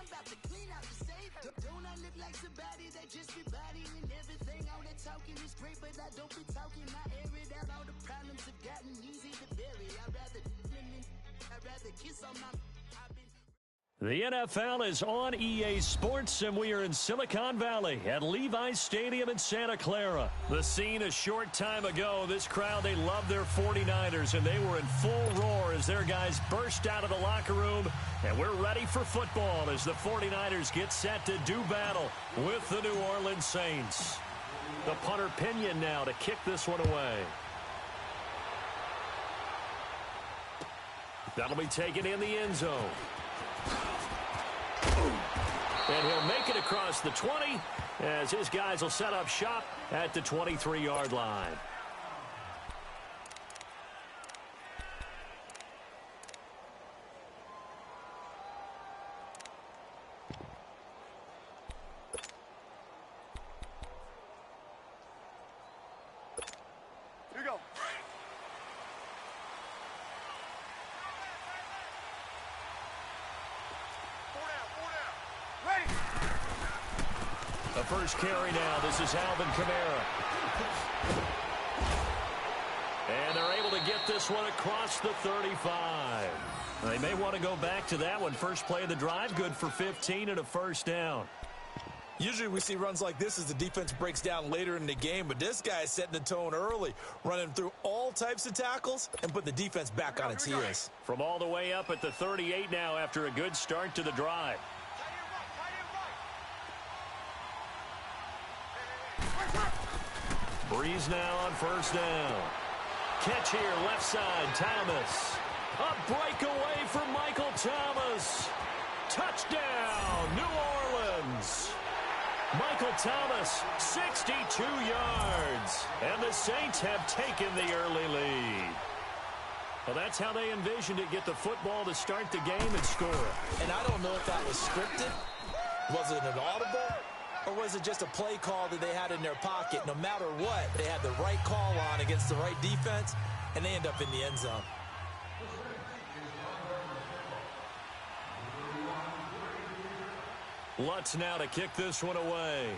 I'm about to clean out the state. Don't I look like somebody that just be bodying everything? All that talking is great, but I don't be talking. I air it out. All the problems have gotten easy to bury. I'd rather kiss on my. The NFL is on EA Sports, and we are in Silicon Valley at Levi's Stadium in Santa Clara. The scene a short time ago, this crowd, they love their 49ers, and they were in full roar as their guys burst out of the locker room, and we're ready for football as the 49ers get set to do battle with the New Orleans Saints. The punter Pinion now to kick this one away. That'll be taken in the end zone. And he'll make it across the 20 as his guys will set up shop at the 23-yard line. Here we go. The first carry now. This is Alvin Kamara. And they're able to get this one across the 35. They may want to go back to that one. First play of the drive, good for 15 and a first down. Usually we see runs like this as the defense breaks down later in the game, but this guy is setting the tone early, running through all types of tackles and put the defense back on its heels. From all the way up at the 38 now after a good start to the drive. Breeze now on first down. Catch here, left side, Thomas. A breakaway for Michael Thomas. Touchdown, New Orleans. Michael Thomas, 62 yards. And the Saints have taken the early lead. Well, that's how they envisioned it, get the football to start the game and score. And I don't know if that was scripted. Was it an audible? Or was it just a play call that they had in their pocket? No matter what, they had the right call on against the right defense, and they end up in the end zone. Lutz now to kick this one away.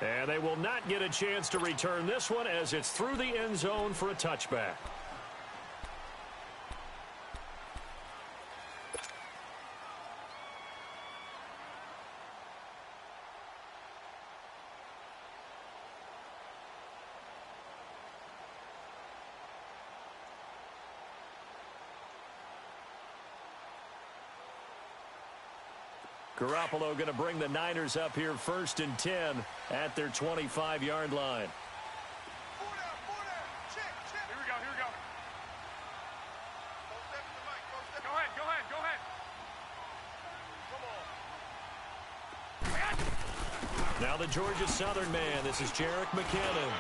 And they will not get a chance to return this one as it's through the end zone for a touchback. Garoppolo going to bring the Niners up here first and 10 at their 25-yard line. Check. Here we go. Go ahead. Come on. Now the Georgia Southern man. This is Jerick McKinnon.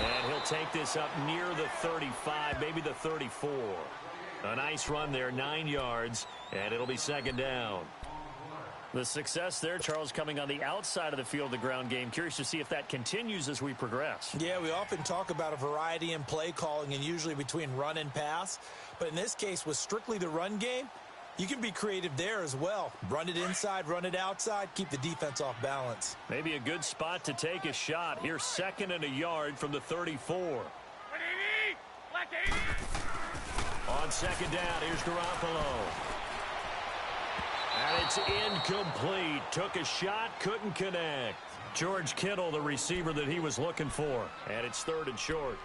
And he'll take this up near the 35, maybe the 34. A nice run there, 9 yards, and it'll be second down. The success there, Charles, coming on the outside of the field, the ground game. Curious to see if that continues as we progress. Yeah, we often talk about a variety in play calling and usually between run and pass. But in this case, with strictly the run game, you can be creative there as well. Run it inside, run it outside, keep the defense off balance. Maybe a good spot to take a shot. Here's second and a yard from the 34. On second down, here's Garoppolo. And it's incomplete. Took a shot, couldn't connect. George Kittle, the receiver that he was looking for. And it's third and short.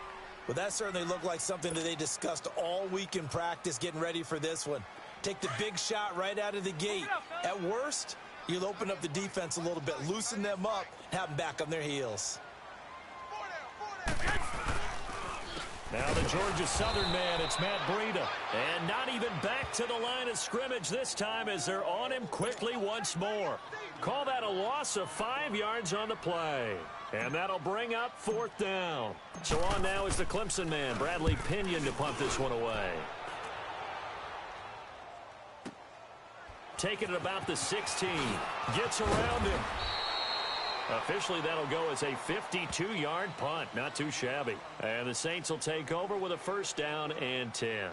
Well, that certainly looked like something that they discussed all week in practice, getting ready for this one. Take the big shot right out of the gate. At worst, you'll open up the defense a little bit, loosen them up, and have them back on their heels. Now the Georgia Southern man, it's Matt Breida. And not even back to the line of scrimmage this time as they're on him quickly once more. Call that a loss of 5 yards on the play. And that'll bring up fourth down. So on now is the Clemson man, Bradley Pinion, to punt this one away. Taking it about the 16. Gets around him. Officially, that'll go as a 52-yard punt. Not too shabby. And the Saints will take over with a first down and 10.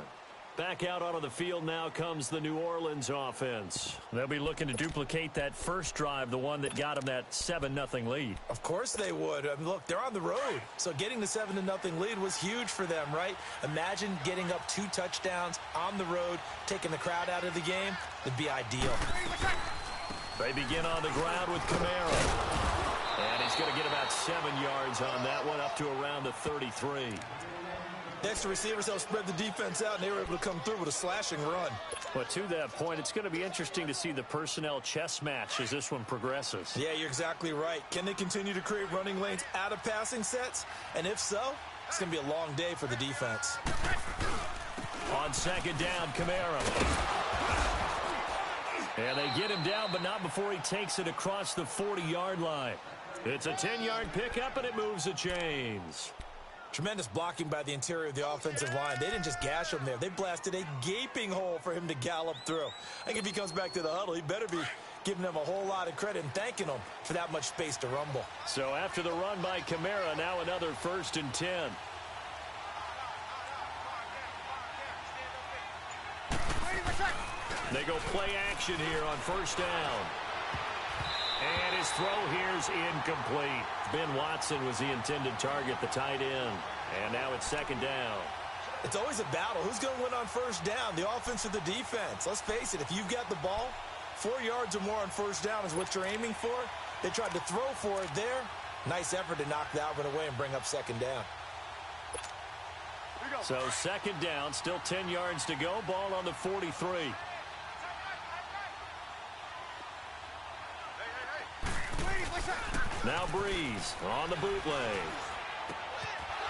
Back out onto the field now comes the New Orleans offense. They'll be looking to duplicate that first drive, the one that got them that 7-0 lead. Of course they would. I mean, look, they're on the road. So getting the 7-0 lead was huge for them, right? Imagine getting up 2 touchdowns on the road, taking the crowd out of the game. It'd be ideal. They begin on the ground with Kamara. And he's going to get about 7 yards on that one, up to around the 33. Extra receivers help spread the defense out, and they were able to come through with a slashing run. But to that point, it's going to be interesting to see the personnel chess match as this one progresses. Yeah, you're exactly right. Can they continue to create running lanes out of passing sets? And if so, it's going to be a long day for the defense. On second down, Kamara. And they get him down, but not before he takes it across the 40-yard line. It's a 10-yard pickup, and it moves the chains. Tremendous blocking by the interior of the offensive line. They didn't just gash him there. They blasted a gaping hole for him to gallop through. I think if he comes back to the huddle, he better be giving them a whole lot of credit and thanking them for that much space to rumble. So after the run by Kamara, now another 1st and 10. They go play action here on first down. And his throw here's incomplete. Ben Watson was the intended target, the tight end. And now it's second down. It's always a battle. Who's going to win on first down, the offense or the defense? Let's face it, if you've got the ball, 4 yards or more on first down is what you're aiming for. They tried to throw for it there. Nice effort to knock that one away and bring up second down. So second down, still 10 yards to go. Ball on the 43. Now Breeze on the bootleg.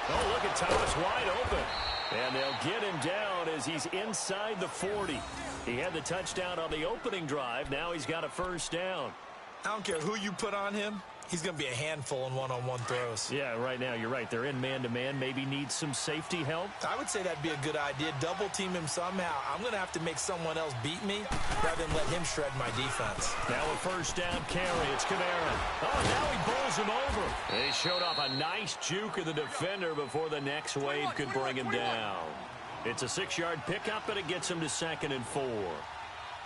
Oh, look at Thomas wide open. And they'll get him down as he's inside the 40. He had the touchdown on the opening drive. Now he's got a first down. I don't care who you put on him. He's going to be a handful in one-on-one throws. Yeah, right now you're right. They're in man-to-man. Maybe need some safety help. I would say that'd be a good idea. Double team him somehow. I'm going to have to make someone else beat me rather than let him shred my defense. Now a first down carry. It's Kamara. Oh, now he bowls him over. They showed off a nice juke of the defender before the next wave could bring him down. It's a 6-yard pickup, and it gets him to 2nd and 4.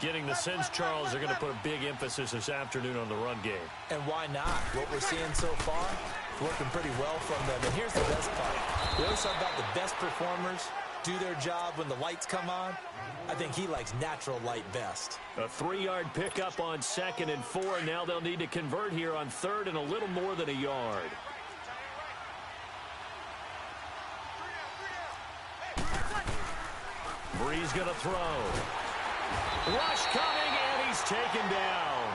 Getting the sense, Charles, they're going to put a big emphasis this afternoon on the run game. And why not? What we're seeing so far, working pretty well from them. And here's the best part. We always talk about the best performers do their job when the lights come on. I think he likes natural light best. A 3-yard pickup on 2nd and 4. Now they'll need to convert here on 3rd and a little more than a yard. Breeze going to throw. Rush coming, and he's taken down.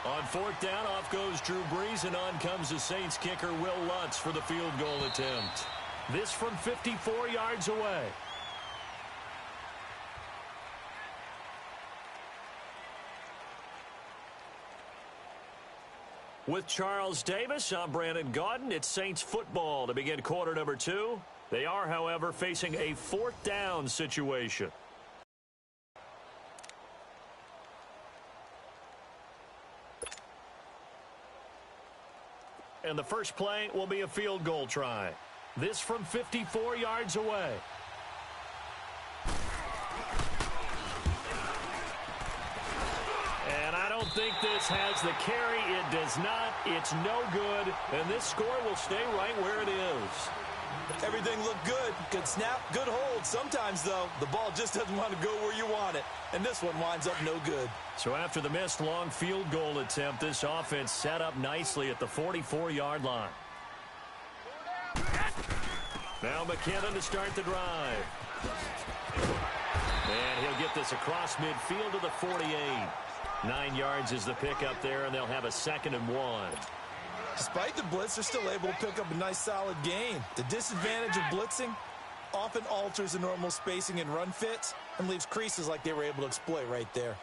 On 4th down, off goes Drew Brees, and on comes the Saints kicker, Will Lutz, for the field goal attempt. This from 54 yards away. With Charles Davis, I'm Brandon Gaudin. It's Saints football to begin quarter number 2. They are, however, facing a 4th down situation. And the first play will be a field goal try. This from 54 yards away. I don't think this has the carry. It does not. It's no good. And this score will stay right where it is. Everything looked good. Good snap, good hold. Sometimes, though, the ball just doesn't want to go where you want it. And this one winds up no good. So after the missed long field goal attempt, this offense set up nicely at the 44-yard line. Now McKinnon to start the drive. And he'll get this across midfield to the 48. 9 yards is the pickup there, and they'll have a 2nd and 1. Despite the blitz, they're still able to pick up a nice solid gain. The disadvantage of blitzing often alters the normal spacing and run fits and leaves creases like they were able to exploit right there.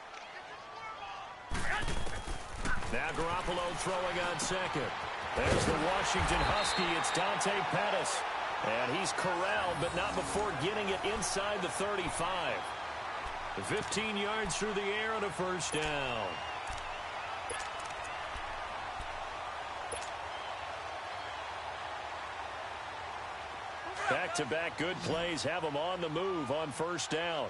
Now Garoppolo throwing on 2nd. There's the Washington Husky. It's Dante Pettis. And he's corralled, but not before getting it inside the 35. 15 yards through the air and a first down. Back-to-back good plays have them on the move on first down.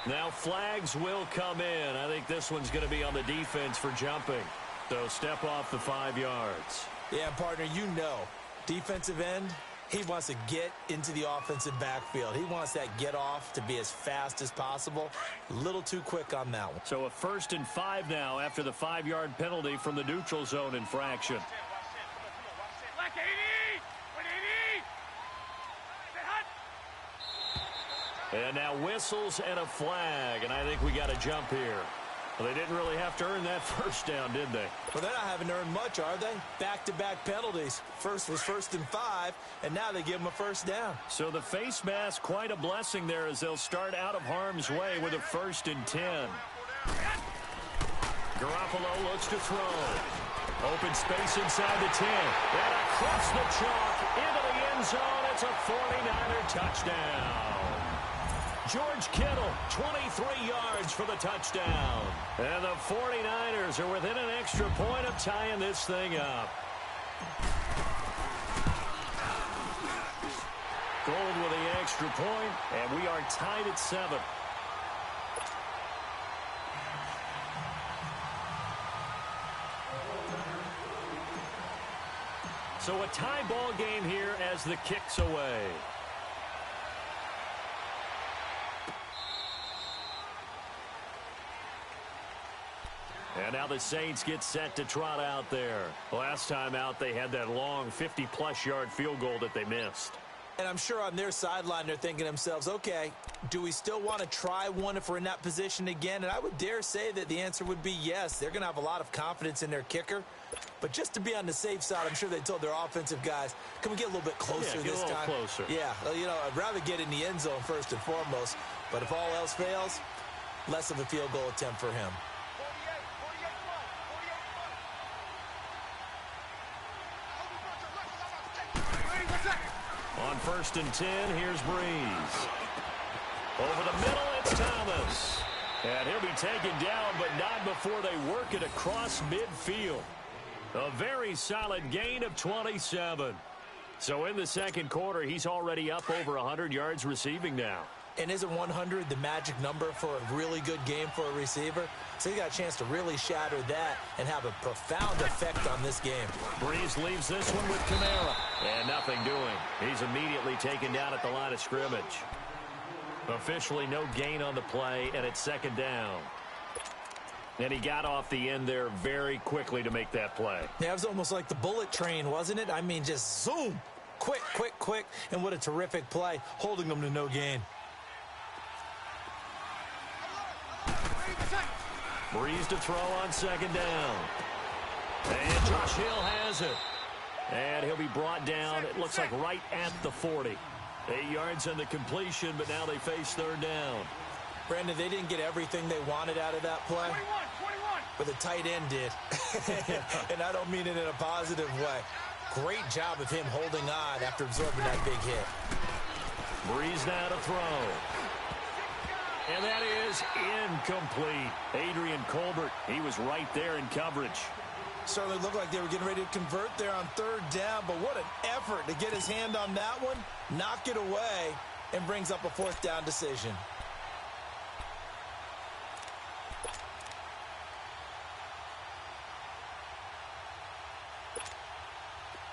Now flags will come in. I think this one's going to be on the defense for jumping. So step off the 5 yards. Yeah, partner, you know, defensive end, he wants to get into the offensive backfield. He wants that get off to be as fast as possible. A little too quick on that one. So a 1st and 5 now after the 5-yard penalty from the neutral zone infraction. And now whistles and a flag, and I think we got a jump here. Well, they didn't really have to earn that first down, did they? Well, they're not having earned much, are they? Back-to-back penalties. First was 1st and 5, and now they give them a first down. So the face mask, quite a blessing there as they'll start out of harm's way with a 1st and 10. Garoppolo looks to throw. Open space inside the 10. And across the chalk into the end zone. It's a 49er touchdown. George Kittle, 23 yards for the touchdown. And the 49ers are within an extra point of tying this thing up. Gold with the extra point, and we are tied at 7. So a tie ball game here as the kick's away. And now the Saints get set to trot out there. Last time out, they had that long 50-plus yard field goal that they missed. And I'm sure on their sideline, they're thinking to themselves, okay, do we still want to try one if we're in that position again? And I would dare say that the answer would be yes. They're going to have a lot of confidence in their kicker. But just to be on the safe side, I'm sure they told their offensive guys, can we get a little bit closer this time? Yeah, get a little closer. Yeah, you know, I'd rather get in the end zone first and foremost. But if all else fails, less of a field goal attempt for him. On 1st and 10, here's Breeze. Over the middle, it's Thomas. And he'll be taken down, but not before they work it across midfield. A very solid gain of 27. So in the second quarter, he's already up over 100 yards receiving now. And isn't 100 the magic number for a really good game for a receiver? So he got a chance to really shatter that and have a profound effect on this game. Breeze leaves this one with Kamara. And nothing doing. He's immediately taken down at the line of scrimmage. Officially no gain on the play, and it's 2nd down. And he got off the end there very quickly to make that play. Yeah, it was almost like the bullet train, wasn't it? I mean, just zoom. Quick, quick, quick. And what a terrific play, holding them to no gain. Breeze to throw on 2nd down. And Josh Hill has it. And he'll be brought down, it looks like right at the 40. 8 yards on the completion, but now they face 3rd down. Brandon, they didn't get everything they wanted out of that play. 21. But the tight end did. And I don't mean it in a positive way. Great job of him holding on after absorbing that big hit. Breeze now to throw. And that is incomplete. Adrian Colbert, he was right there in coverage. Certainly looked like they were getting ready to convert there on 3rd down, but what an effort to get his hand on that one, knock it away, and brings up a 4th down decision.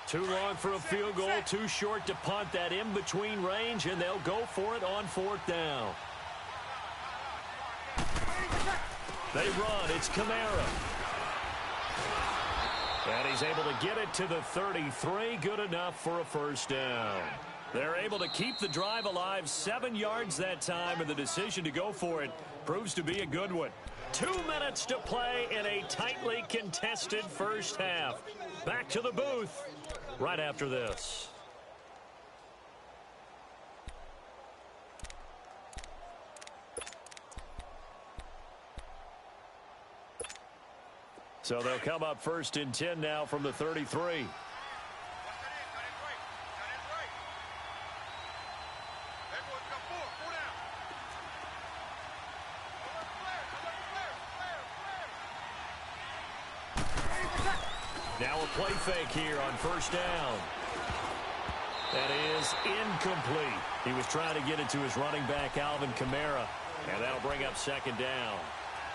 Too long for a field goal, too short to punt that in-between range, and they'll go for it on 4th down. They run. It's Kamara. And he's able to get it to the 33. Good enough for a first down. They're able to keep the drive alive. 7 yards that time, and the decision to go for it proves to be a good one. 2 minutes to play in a tightly contested first half. Back to the booth right after this. So they'll come up 1st and 10 now from the 33. Now a play fake here on first down. That is incomplete. He was trying to get it to his running back, Alvin Kamara, and that'll bring up second down.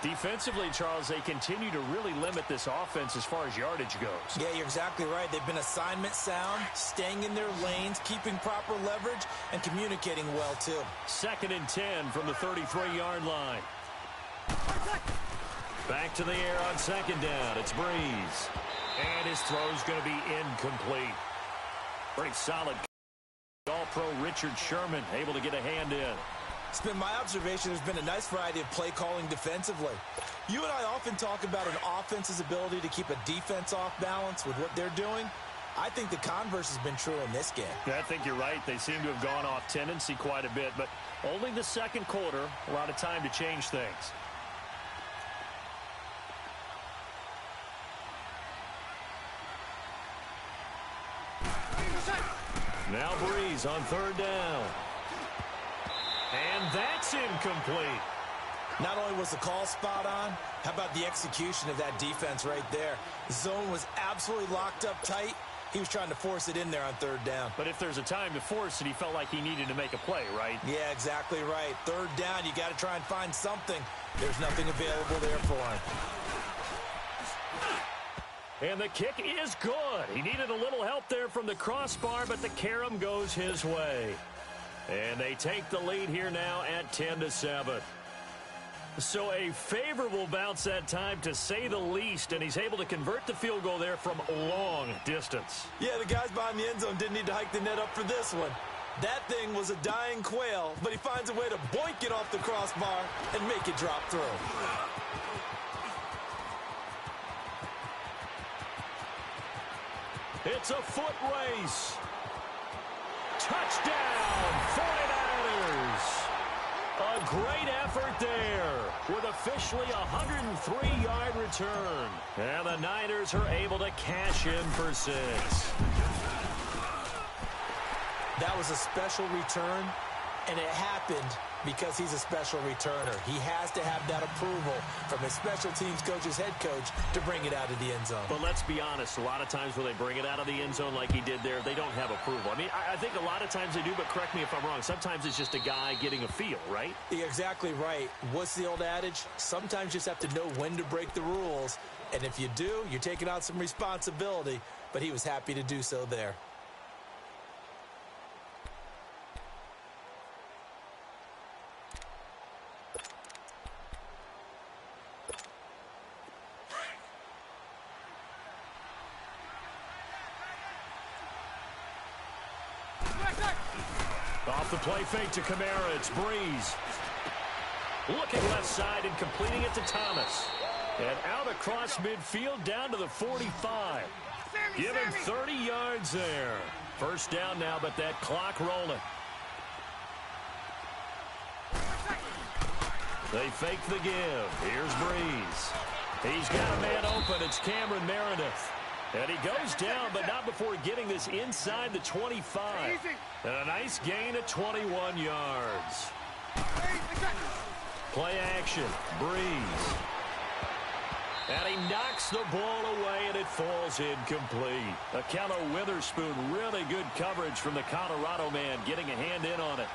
Defensively, Charles, they continue to really limit this offense as far as yardage goes. Yeah, you're exactly right. They've been assignment sound, staying in their lanes, keeping proper leverage, and communicating well, too. 2nd and 10 from the 33-yard line. Back to the air on second down. It's Breeze. And his throw's going to be incomplete. Pretty solid. All-pro Richard Sherman able to get a hand in. It's been my observation there's been a nice variety of play calling defensively. You and I often talk about an offense's ability to keep a defense off balance with what they're doing. I think the converse has been true in this game. Yeah, I think you're right. They seem to have gone off tendency quite a bit, but only the second quarter, a lot of time to change things. Now Breeze on third down. And that's incomplete. Not only was the call spot on, how about the execution of that defense right there? The zone was absolutely locked up tight. He was trying to force it in there on third down. But if there's a time to force it, he felt like he needed to make a play, right? Yeah, exactly right. Third down, you got to try and find something. There's nothing available there for him. And the kick is good. He needed a little help there from the crossbar, but the carom goes his way. And they take the lead here now at 10-7. So a favorable bounce that time, to say the least, and he's able to convert the field goal there from long distance. Yeah, the guys behind the end zone didn't need to hike the net up for this one. That thing was a dying quail, but he finds a way to boink it off the crossbar and make it drop through. It's a foot race. Touchdown, 49ers. A great effort there with officially a 103-yard return. And the Niners are able to cash in for 6. That was a special return, and it happened because he's a special returner. He has to have that approval from his special teams coach's head coach to bring it out of the end zone. But let's be honest, a lot of times when they bring it out of the end zone like he did there, they don't have approval. I mean, I think a lot of times they do, but correct me if I'm wrong. Sometimes it's just a guy getting a feel, right? You're exactly right. What's the old adage? Sometimes you just have to know when to break the rules. And if you do, you're taking on some responsibility. But he was happy to do so there. Off the play fake to Kamara, it's Breeze. Looking left side and completing it to Thomas. And out across midfield down to the 45. Give him 30 yards there. First down now, but that clock rolling. They fake the give. Here's Breeze. He's got a man open. It's Cameron Meredith. And he goes down, but not before getting this inside the 25. And a nice gain of 21 yards. Play action. Breeze. And he knocks the ball away, and it falls incomplete. Akello Witherspoon, really good coverage from the Colorado man, getting a hand in on it.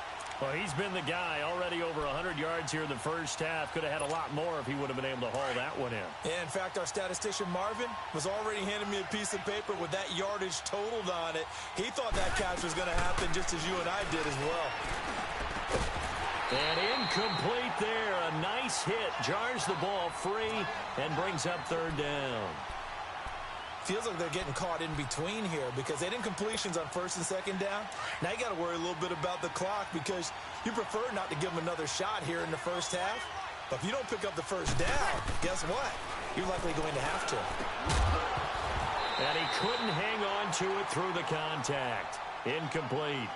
Well, he's been the guy, already over 100 yards here in the first half. Could have had a lot more if he would have been able to haul that one in. Yeah, in fact, our statistician Marvin was already handing me a piece of paper with that yardage totaled on it. He thought that catch was going to happen just as you and I did as well. And incomplete there. A nice hit. Jars the ball free and brings up third down. Feels like they're getting caught in between here because they didn't completions on first and second down. Now you got to worry a little bit about the clock because you prefer not to give them another shot here in the first half. But if you don't pick up the first down, guess what? You're likely going to have to. And he couldn't hang on to it through the contact. Incomplete.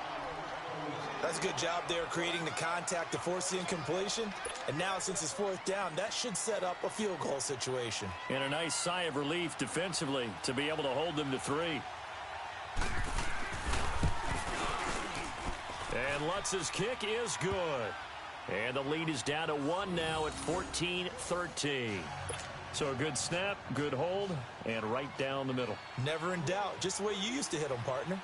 That's a good job there creating the contact to force the incompletion. And now since it's fourth down, that should set up a field goal situation. And a nice sigh of relief defensively to be able to hold them to 3. And Lutz's kick is good. And the lead is down to 1 now at 14-13. So a good snap, good hold, and right down the middle. Never in doubt. Just the way you used to hit them, partner.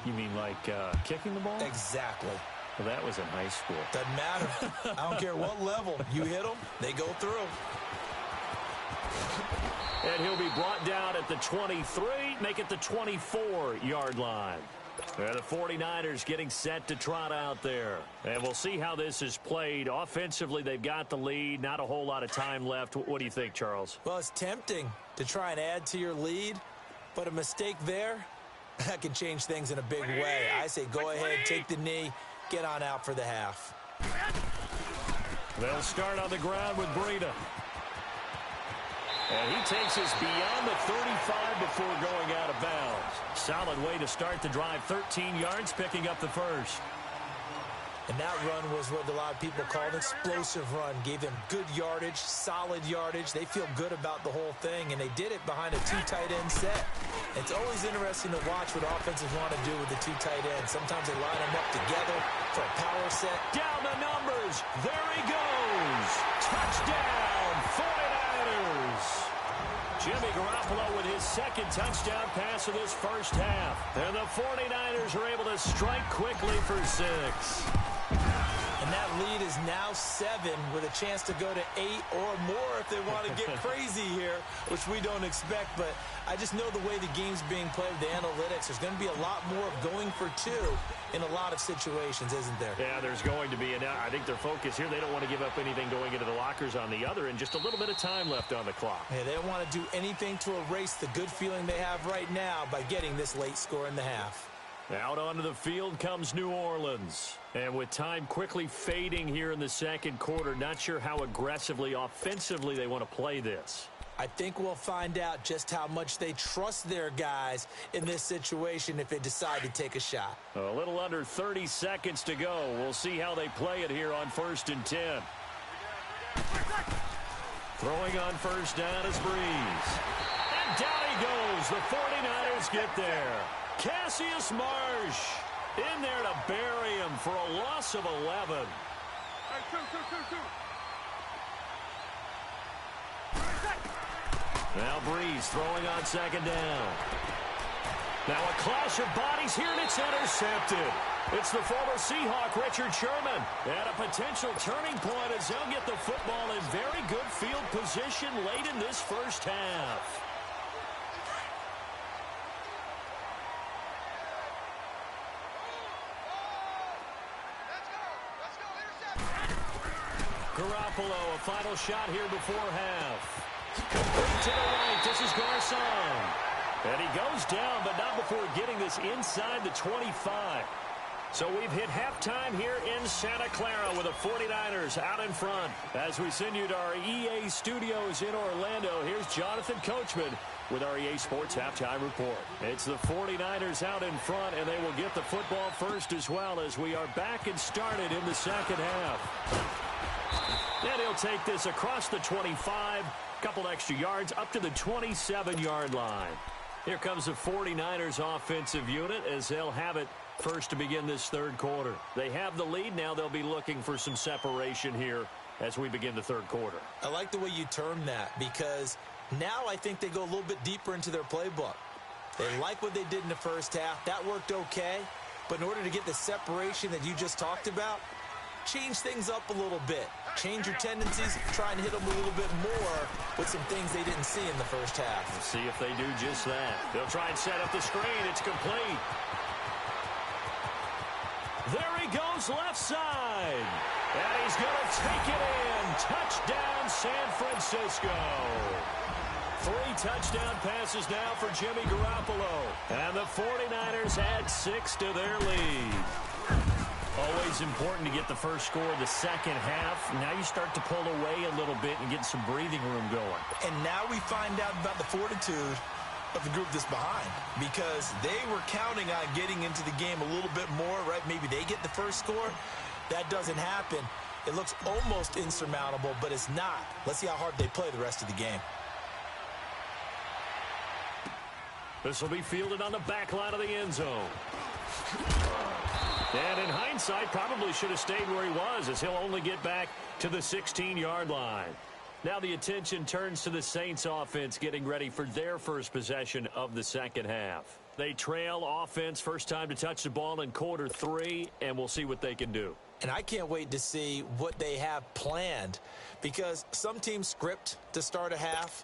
You mean like kicking the ball? Exactly. Well, that was in high school. Doesn't matter. I don't care what level. You hit them, they go through. And he'll be brought down at the 23, make it the 24-yard line. And the 49ers getting set to trot out there. And we'll see how this is played. Offensively, they've got the lead. Not a whole lot of time left. What do you think, Charles? Well, it's tempting to try and add to your lead, but a mistake there, that can change things in a big way. I say go ahead, take the knee, get on out for the half. They'll start on the ground with Breida. And he takes us beyond the 35 before going out of bounds. Solid way to start the drive. 13 yards, picking up the first. And that run was what a lot of people call an explosive run. Gave them good yardage, solid yardage. They feel good about the whole thing, and they did it behind a two tight end set. It's always interesting to watch what offenses want to do with the two tight ends. Sometimes they line them up together for a power set. Down the numbers. There he goes. Touchdown, 49ers. Jimmy Garoppolo with his second touchdown pass of this first half. And the 49ers are able to strike quickly for 6. And that lead is now 7 with a chance to go to 8 or more if they want to get crazy here, which we don't expect. But I just know the way the game's being played with the analytics, there's going to be a lot more of going for 2 in a lot of situations, isn't there? Yeah, there's going to be. And I think their focus here, they don't want to give up anything going into the lockers on the other, and just a little bit of time left on the clock. Yeah, they don't want to do anything to erase the good feeling they have right now by getting this late score in the half. Out onto the field comes New Orleans. And with time quickly fading here in the second quarter, not sure how aggressively, offensively they want to play this. I think we'll find out just how much they trust their guys in this situation if they decide to take a shot. A little under 30 seconds to go. We'll see how they play it here on 1st and 10. Throwing on first down is Breeze. And down he goes. The 49ers get there. Cassius Marsh in there to bury him for a loss of 11. Hey, two. Now Breeze throwing on second down. Now a clash of bodies here, and it's intercepted. It's the former Seahawk, Richard Sherman. And a potential turning point as they'll get the football in very good field position late in this first half. Garoppolo, a final shot here before half. Complete to the right, this is Garcon. And he goes down, but not before getting this inside the 25. So we've hit halftime here in Santa Clara with the 49ers out in front. As we send you to our EA studios in Orlando, here's Jonathan Coachman with our EA Sports Halftime Report. It's the 49ers out in front, and they will get the football first as well as we are back and started in the second half. Then he'll take this across the 25, couple extra yards up to the 27-yard line. Here comes the 49ers offensive unit as they'll have it first to begin this third quarter. They have the lead. Now they'll be looking for some separation here as we begin the third quarter. I like the way you term that because now I think they go a little bit deeper into their playbook. They like what they did in the first half. That worked okay. But in order to get the separation that you just talked about, change things up a little bit. Change your tendencies, try and hit them a little bit more with some things they didn't see in the first half. Let's see if they do just that. They'll try and set up the screen. It's complete. There he goes left side. And he's going to take it in. Touchdown, San Francisco. 3 touchdown passes now for Jimmy Garoppolo. And the 49ers add 6 to their lead. Always important to get the first score of the second half. Now you start to pull away a little bit and get some breathing room going. And now we find out about the fortitude of the group that's behind because they were counting on getting into the game a little bit more, right? Maybe they get the first score. That doesn't happen. It looks almost insurmountable, but it's not. Let's see how hard they play the rest of the game. This will be fielded on the back line of the end zone. And in hindsight, probably should have stayed where he was as he'll only get back to the 16-yard line. Now the attention turns to the Saints offense getting ready for their first possession of the second half. They trail offense first time to touch the ball in quarter 3, and we'll see what they can do. And I can't wait to see what they have planned, because some teams script to start a half.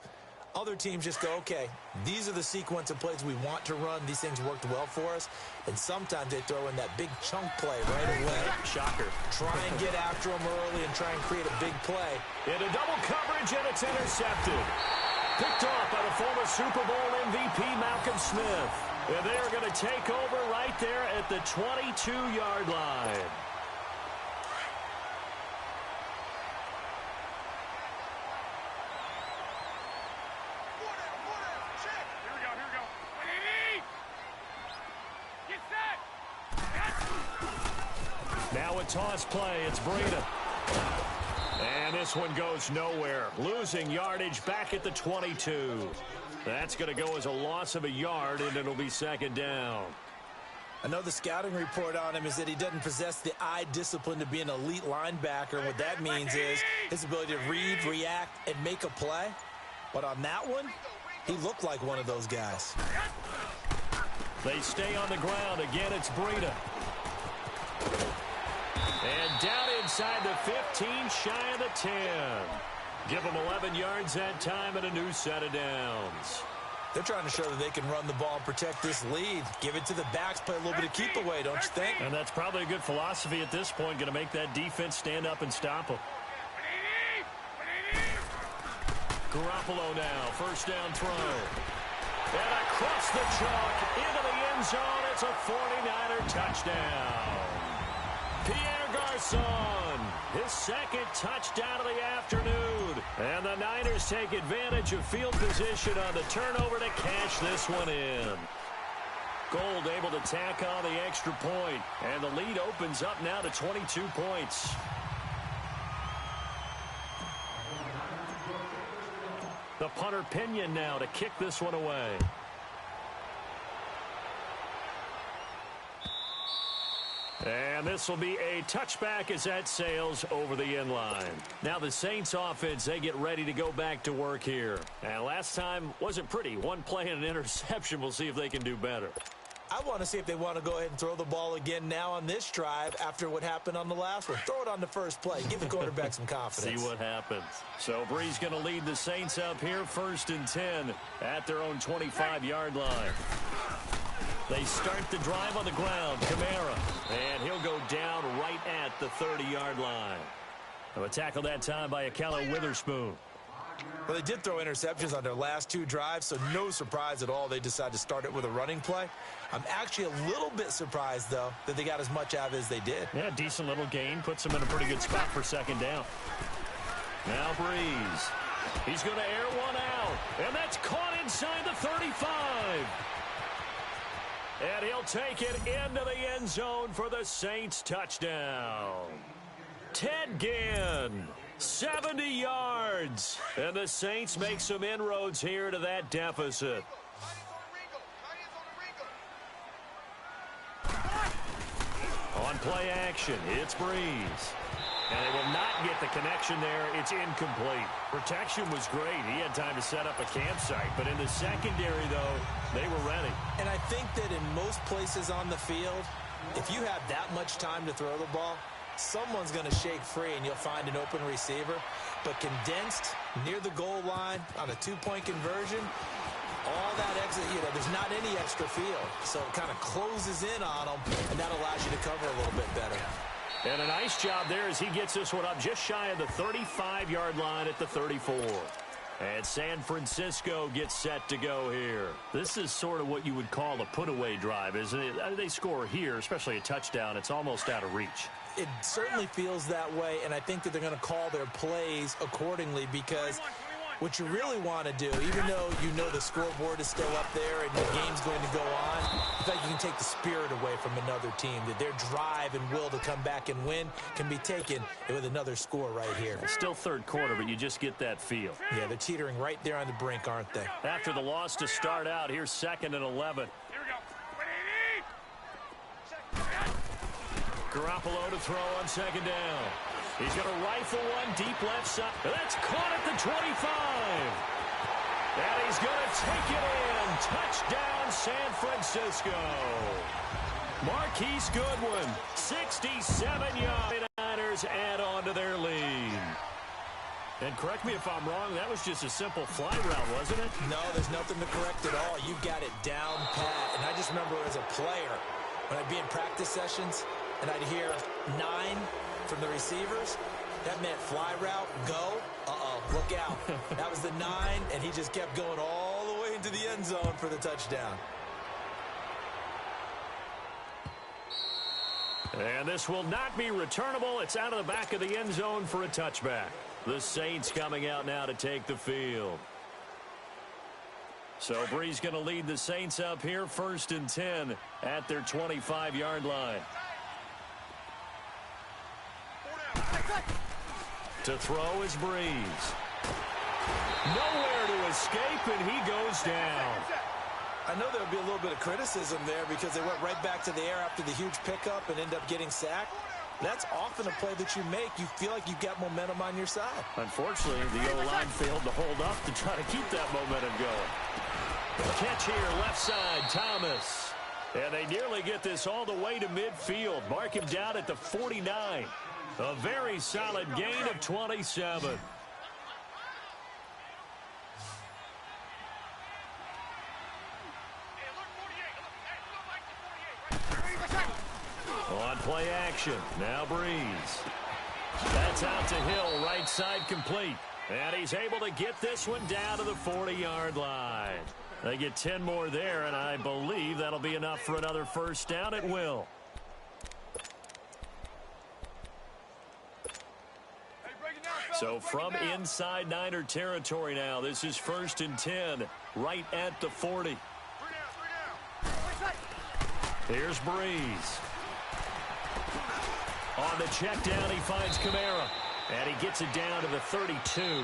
Other teams just go, okay, these are the sequence of plays we want to run. These things worked well for us. And sometimes they throw in that big chunk play right away. Shocker. Try and get after them early and try and create a big play. Into double coverage, and it's intercepted. Picked off by the former Super Bowl MVP, Malcolm Smith. And they are going to take over right there at the 22-yard line. Now a toss play. It's Breida. And this one goes nowhere. Losing yardage back at the 22. That's going to go as a loss of a yard, and it'll be second down. I know the scouting report on him is that he doesn't possess the eye discipline to be an elite linebacker. And what that means is his ability to read, react, and make a play. But on that one, he looked like one of those guys. They stay on the ground. Again, it's Breida. And down inside the 15, shy of the 10. Give them 11 yards that time and a new set of downs. They're trying to show that they can run the ball and protect this lead. Give it to the backs, play a little bit of keep away, don't you think? And that's probably a good philosophy at this point, going to make that defense stand up and stop them. Garoppolo now, first down throw. And across the chalk, into the end zone, it's a 49er touchdown. Pierre Garçon, his second touchdown of the afternoon. And the Niners take advantage of field position on the turnover to cash this one in. Gold able to tack on the extra point. And the lead opens up now to 22 points. The punter Pinion now to kick this one away. And this will be a touchback as that sails over the end line. Now the Saints offense, they get ready to go back to work here. And last time wasn't pretty. One play and an interception. We'll see if they can do better. I want to see if they want to go ahead and throw the ball again now on this drive after what happened on the last one. Throw it on the first play. Give the quarterback some confidence. See what happens. So Bree's going to lead the Saints up here, 1st and 10 at their own 25-yard line. They start the drive on the ground. Kamara. And he'll go down right at the 30-yard line. A tackle that time by Ahkello Witherspoon. Well, they did throw interceptions on their last 2 drives, so no surprise at all they decided to start it with a running play. I'm actually a little bit surprised, though, that they got as much out of it as they did. Yeah, decent little gain. Puts them in a pretty good spot for second down. Now Brees. He's going to air one out. And that's caught inside the 35. And he'll take it into the end zone for the Saints touchdown. Ted Ginn, 70 yards. And the Saints make some inroads here to that deficit. On play action, it's Brees. And they will not get the connection there. It's incomplete. Protection was great. He had time to set up a campsite. But in the secondary, though, they were ready. And I think that in most places on the field, if you have that much time to throw the ball, someone's going to shake free and you'll find an open receiver. But condensed near the goal line on a 2-point conversion, all that exit, there's not any extra field. So it kind of closes in on them, and that allows you to cover a little bit better. And a nice job there as he gets this one up just shy of the 35-yard line at the 34. And San Francisco gets set to go here. This is sort of what you would call a put-away drive, isn't it? They score here, especially a touchdown. It's almost out of reach. It certainly feels that way, and I think that they're going to call their plays accordingly because what you really want to do, even though you know the scoreboard is still up there and the game's going to go on, I think you can take the spirit away from another team, that their drive and will to come back and win can be taken with another score right here. It's still third quarter, but you just get that feel. Yeah, they're teetering right there on the brink, aren't they? After the loss to start out, here's 2nd and 11. Garoppolo to throw on 2nd down. He's going to rifle one deep left side. That's caught at the 25. And he's going to take it in. Touchdown, San Francisco. Marquise Goodwin, 67 yards. Niners add on to their lead. And correct me if I'm wrong, that was just a simple fly route, wasn't it? No, there's nothing to correct at all. You got it down pat. And I just remember as a player, when I'd be in practice sessions and I'd hear 9 from the receivers, that meant fly route, go, look out. That was the 9, and he just kept going all the way into the end zone for the touchdown. And this will not be returnable. It's out of the back of the end zone for a touchback. The Saints coming out now to take the field. So Brees going to lead the Saints up here, 1st and 10 at their 25-yard line. To throw is Brees. Nowhere to escape, and he goes down. I know there'll be a little bit of criticism there because they went right back to the air after the huge pickup and end up getting sacked. That's often a play that you make. You feel like you've got momentum on your side. Unfortunately, the O-line failed to hold up to try to keep that momentum going. Catch here, left side, Thomas. And they nearly get this all the way to midfield. Mark him down at the 49. A very solid gain of 27. On play action, now Brees. That's out to Hill, right side complete. And he's able to get this one down to the 40-yard line. They get 10 more there, and I believe that'll be enough for another first down. It will. So from inside Niner territory now, this is 1st and 10, right at the 40. Here's Brees. On the check down, he finds Kamara. And he gets it down to the 32.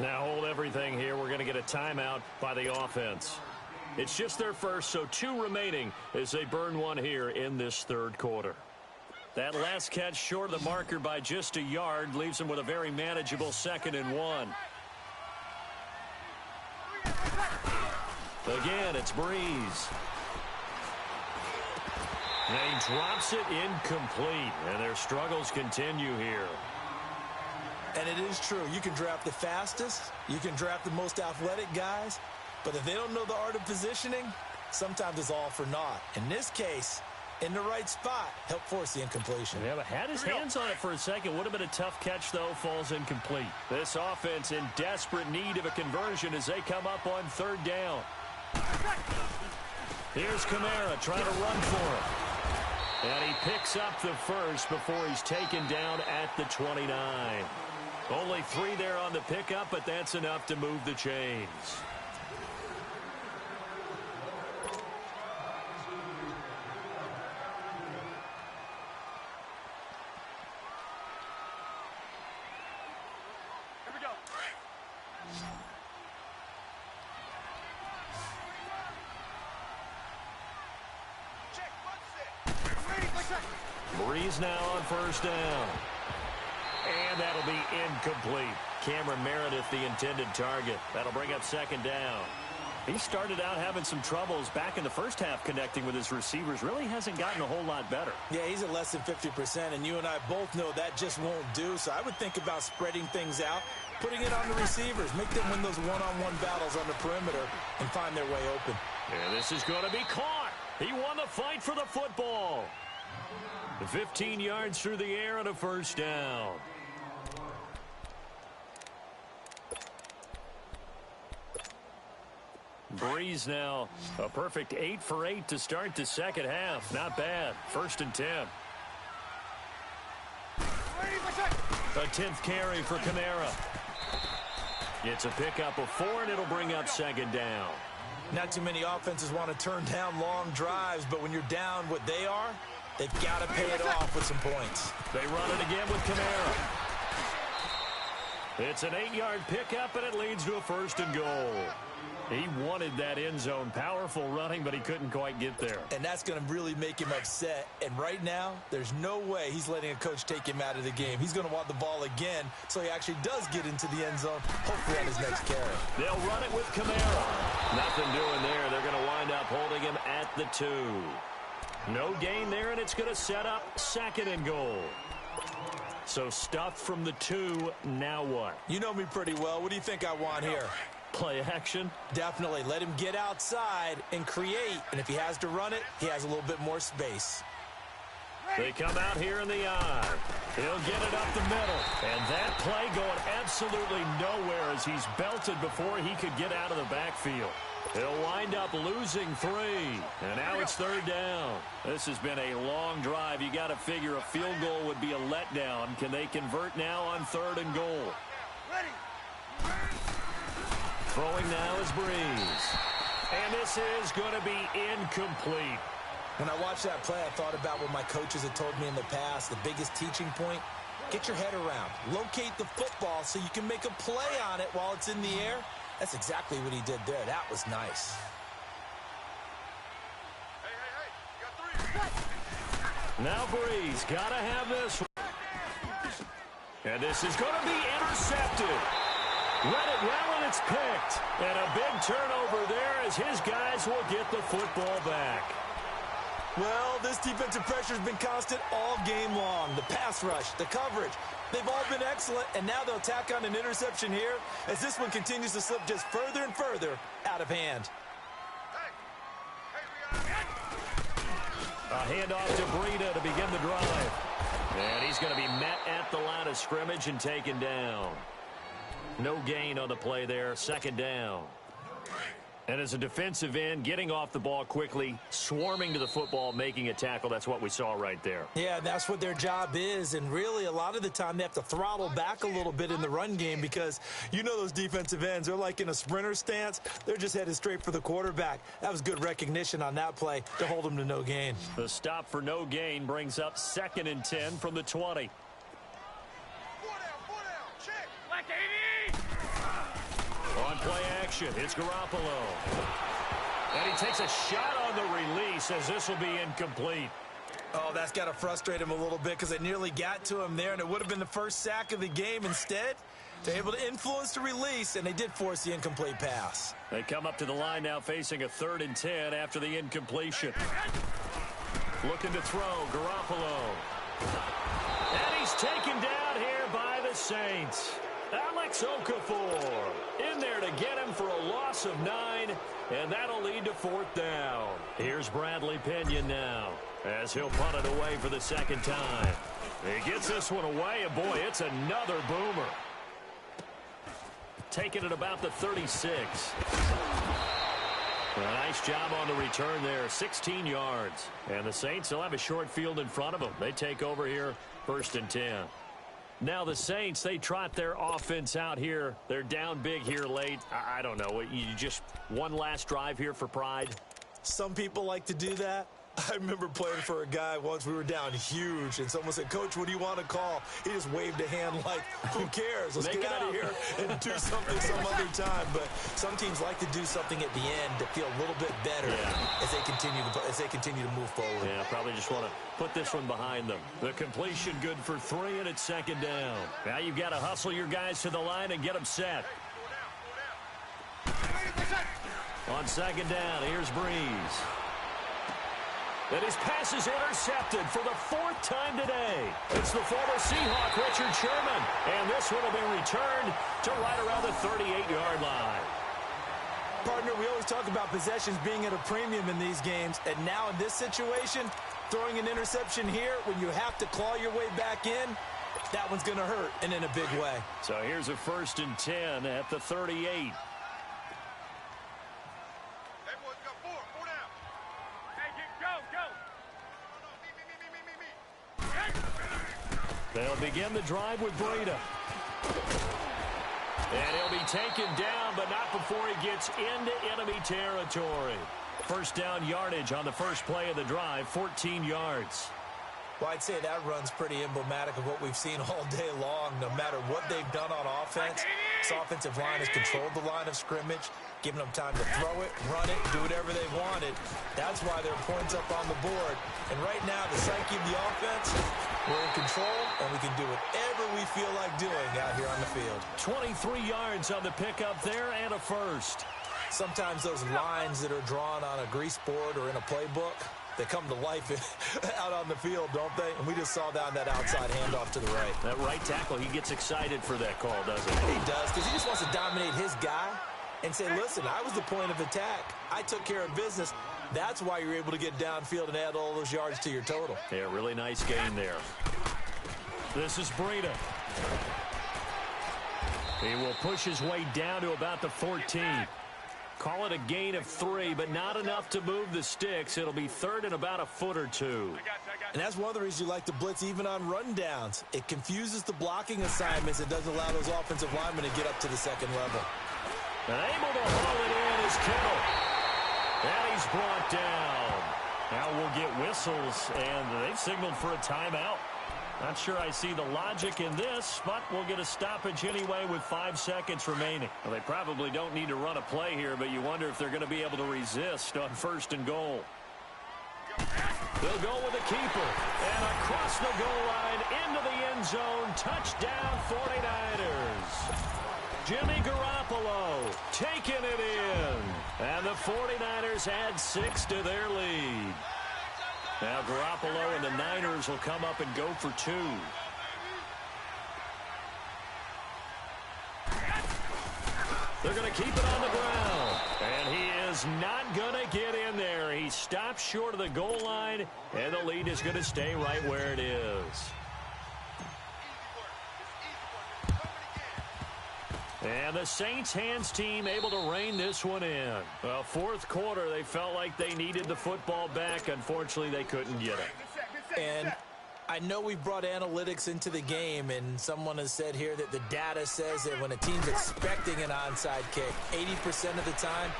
Now hold everything here. We're going to get a timeout by the offense. It's just their first, so 2 remaining as they burn one here in this 3rd quarter. That last catch short of the marker by just a yard leaves them with a very manageable 2nd and 1. Again, it's Brees. And he drops it incomplete, and their struggles continue here. And it is true. You can draft the fastest. You can draft the most athletic guys. But if they don't know the art of positioning, sometimes it's all for naught. In this case, in the right spot, help force the incompletion. Yeah, but had his hands on it for a second. Would have been a tough catch, though. Falls incomplete. This offense in desperate need of a conversion as they come up on 3rd down. Here's Kamara trying to run for it. And he picks up the first before he's taken down at the 29. Only 3 there on the pickup, but that's enough to move the chains. Here we go. Brees now on 1st down. And that'll be incomplete. Cameron Meredith, the intended target. That'll bring up 2nd down. He started out having some troubles back in the first half connecting with his receivers. Really hasn't gotten a whole lot better. Yeah, he's at less than 50%, and you and I both know that just won't do. So I would think about spreading things out, putting it on the receivers, make them win those one-on-one battles on the perimeter and find their way open. And this is going to be caught. He won the fight for the football. 15 yards through the air and a 1st down. Brees now a perfect 8 for 8 to start the 2nd half. Not bad. 1st and 10. A 10th carry for Kamara. It's a pickup of 4, and it'll bring up 2nd down. Not too many offenses want to turn down long drives, but when you're down what they are, they've got to pay it off with some points. They run it again with Kamara. It's an 8-yard pickup, and it leads to a 1st and goal. He wanted that end zone. Powerful running, but he couldn't quite get there. And that's going to really make him upset. And right now, there's no way he's letting a coach take him out of the game. He's going to want the ball again, so he actually does get into the end zone, hopefully on his next carry. They'll run it with Kamara. Nothing doing there. They're going to wind up holding him at the 2. No gain there, and it's going to set up 2nd and goal. So stuffed from the 2, now what? You know me pretty well. What do you think I want here? Play action? Definitely. Let him get outside and create. And if he has to run it, he has a little bit more space. They come out here in the eye. He'll get it up the middle. And that play going absolutely nowhere as he's belted before he could get out of the backfield. He'll wind up losing 3. And now it's 3rd down. This has been a long drive. You got to figure a field goal would be a letdown. Can they convert now on 3rd and goal? Throwing now is Breeze. And this is going to be incomplete. When I watched that play, I thought about what my coaches had told me in the past. The biggest teaching point, get your head around. Locate the football so you can make a play on it while it's in the air. That's exactly what he did there. That was nice. Hey, you got 3. Now Breeze, got to have this one. And this is going to be intercepted. Read it well, and it's picked. And a big turnover there as his guys will get the football back. Well, this defensive pressure has been constant all game long. The pass rush, the coverage, they've all been excellent, and now they'll tack on an interception here as this one continues to slip just further and further out of hand. A handoff to Breida to begin the drive. And he's going to be met at the line of scrimmage and taken down. No gain on the play there, 2nd down. And as a defensive end, getting off the ball quickly, swarming to the football, making a tackle, that's what we saw right there. Yeah, that's what their job is, and really a lot of the time they have to throttle back a little bit in the run game because you know those defensive ends, they're like in a sprinter stance. They're just headed straight for the quarterback. That was good recognition on that play to hold them to no gain. The stop for no gain brings up 2nd and 10 from the 20. On play action, it's Garoppolo. And he takes a shot on the release as this will be incomplete. Oh, that's got to frustrate him a little bit because it nearly got to him there, and it would have been the first sack of the game. Instead, they're able to influence the release, and they did force the incomplete pass. They come up to the line now facing a 3rd and 10 after the incompletion. Looking to throw, Garoppolo. And he's taken down here by the Saints. Alex Okafor in there to get him for a loss of 9, and that'll lead to 4th down. Here's Bradley Pinion now as he'll punt it away for the 2nd time. He gets this one away, and boy, it's another boomer. Taking it about the 36. A nice job on the return there, 16 yards. And the Saints will have a short field in front of them. They take over here, 1st and 10. Now the Saints, they trot their offense out here. They're down big here late. I don't know. You just one last drive here for pride? Some people like to do that. I remember playing for a guy once. We were down huge, and someone said, "Coach, what do you want to call?" He just waved a hand like, "Who cares? Let's get out of here and do something some other time." But some teams like to do something at the end to feel a little bit better as they continue to move forward. Yeah, probably just want to put this one behind them. The completion good for 3, and it's 2nd down. Now you've got to hustle your guys to the line and get them set. On 2nd down, here's Breeze. And his pass is intercepted for the 4th time today. It's the former Seahawk, Richard Sherman. And this one will be returned to right around the 38-yard line. Partner, we always talk about possessions being at a premium in these games. And now in this situation, throwing an interception here when you have to claw your way back in, that one's going to hurt, and in a big way. So here's a 1st and 10 at the 38. They'll begin the drive with Breida. And he'll be taken down, but not before he gets into enemy territory. 1st down yardage on the first play of the drive, 14 yards. Well, I'd say that run's pretty emblematic of what we've seen all day long. No matter what they've done on offense, this offensive line has controlled the line of scrimmage, giving them time to throw it, run it, do whatever they wanted. That's why there are points up on the board. And right now, the psyche of the offense, we're in control, and we can do whatever we feel like doing out here on the field. 23 yards on the pickup there and a first. Sometimes those lines that are drawn on a grease board or in a playbook, they come to life out on the field, don't they? And we just saw that on that outside handoff to the right. That right tackle, he gets excited for that call, doesn't he? He does, because he just wants to dominate his guy and say, listen, I was the point of attack. I took care of business. That's why you're able to get downfield and add all those yards to your total. Yeah, really nice gain there. This is Breida. He will push his way down to about the 14. Call it a gain of 3, but not enough to move the sticks. It'll be third and about a foot or two. And that's one of the reasons you like to blitz even on rundowns. It confuses the blocking assignments. It doesn't allow those offensive linemen to get up to the second level. And able to haul it in is Kittle. And he's brought down. Now we'll get whistles, and they've signaled for a timeout. Not sure I see the logic in this, but we'll get a stoppage anyway with 5 seconds remaining. Well, they probably don't need to run a play here, but you wonder if they're going to be able to resist on 1st and goal. They'll go with the keeper. And across the goal line into the end zone. Touchdown 49ers. Jimmy Garoppolo taking it in. And the 49ers add 6 to their lead. Now Garoppolo and the Niners will come up and go for 2. They're going to keep it on the ground. And he is not going to get in there. He stops short of the goal line, and the lead is going to stay right where it is. And the Saints hands team able to rein this one in. Well, 4th quarter, they felt like they needed the football back. Unfortunately, they couldn't get it. And I know we brought analytics into the game, and someone has said here that the data says that when a team's expecting an onside kick, 80% of the time,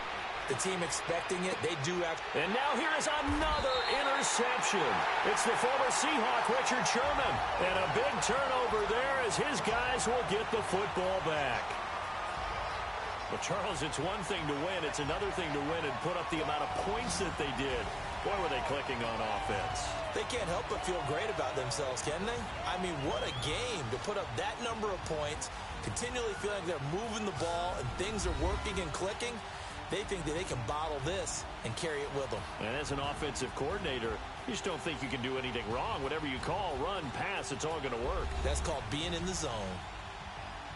the team expecting it, they do act. And now here is another interception. It's the former Seahawk, Richard Sherman. And a big turnover there as his guys will get the football back. Well, Charles, it's one thing to win. It's another thing to win and put up the amount of points that they did. Boy, were they clicking on offense. They can't help but feel great about themselves, can they? I mean, what a game to put up that number of points, continually feeling like they're moving the ball and things are working and clicking. They think that they can bottle this and carry it with them. And as an offensive coordinator, you just don't think you can do anything wrong. Whatever you call, run, pass, it's all going to work. That's called being in the zone.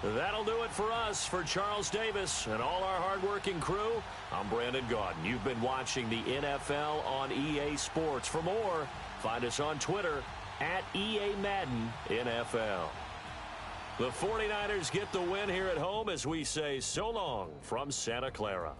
That'll do it for us. For Charles Davis and all our hardworking crew, I'm Brandon Gaudin. You've been watching the NFL on EA Sports. For more, find us on Twitter at EA Madden NFL. The 49ers get the win here at home as we say so long from Santa Clara.